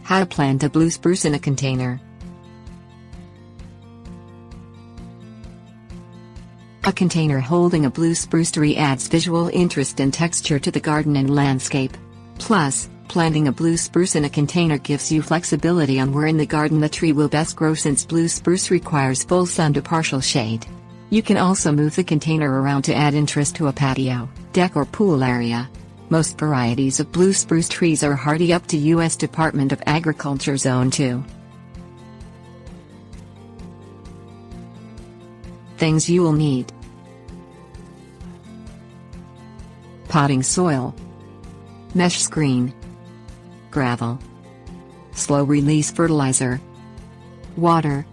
How to plant a blue spruce in a container. A container holding a blue spruce tree adds visual interest and texture to the garden and landscape. Plus, planting a blue spruce in a container gives you flexibility on where in the garden the tree will best grow, since blue spruce requires full sun to partial shade. You can also move the container around to add interest to a patio, deck or pool area. Most varieties of blue spruce trees are hardy up to U.S. Department of Agriculture Zone 2. Things you will need: potting soil, mesh screen, gravel, slow-release fertilizer, water.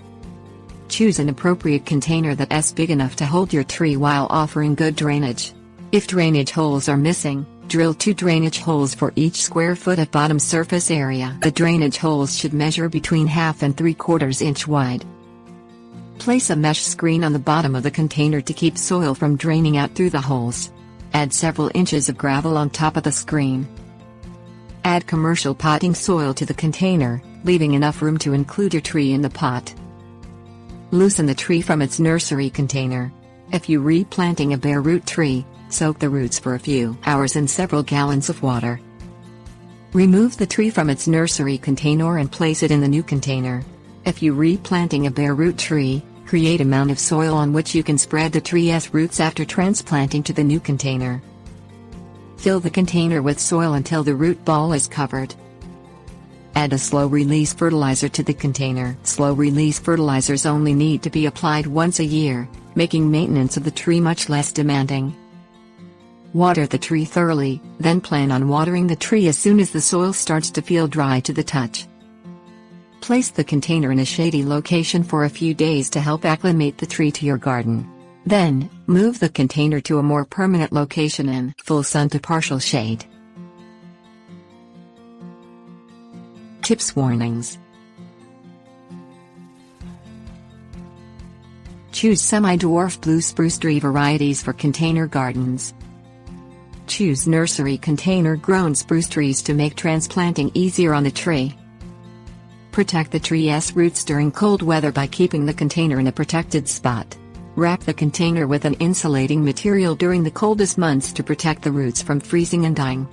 Choose an appropriate container that's big enough to hold your tree while offering good drainage. If drainage holes are missing, drill 2 drainage holes for each square foot of bottom surface area. The drainage holes should measure between 1/2 and 3/4 inch wide. Place a mesh screen on the bottom of the container to keep soil from draining out through the holes. Add several inches of gravel on top of the screen. Add commercial potting soil to the container, leaving enough room to include your tree in the pot. Loosen the tree from its nursery container. If you're replanting a bare root tree, soak the roots for a few hours in several gallons of water. Remove the tree from its nursery container and place it in the new container. If you're replanting a bare root tree, create a mound of soil on which you can spread the tree's roots after transplanting to the new container. Fill the container with soil until the root ball is covered. Add a slow-release fertilizer to the container. Slow-release fertilizers only need to be applied once a year, making maintenance of the tree much less demanding. Water the tree thoroughly, then plan on watering the tree as soon as the soil starts to feel dry to the touch. Place the container in a shady location for a few days to help acclimate the tree to your garden. Then, move the container to a more permanent location in full sun to partial shade. Tips: warnings. Choose semi-dwarf blue spruce tree varieties for container gardens. Choose nursery container-grown spruce trees to make transplanting easier on the tree. Protect the tree's roots during cold weather by keeping the container in a protected spot. Wrap the container with an insulating material during the coldest months to protect the roots from freezing and dying.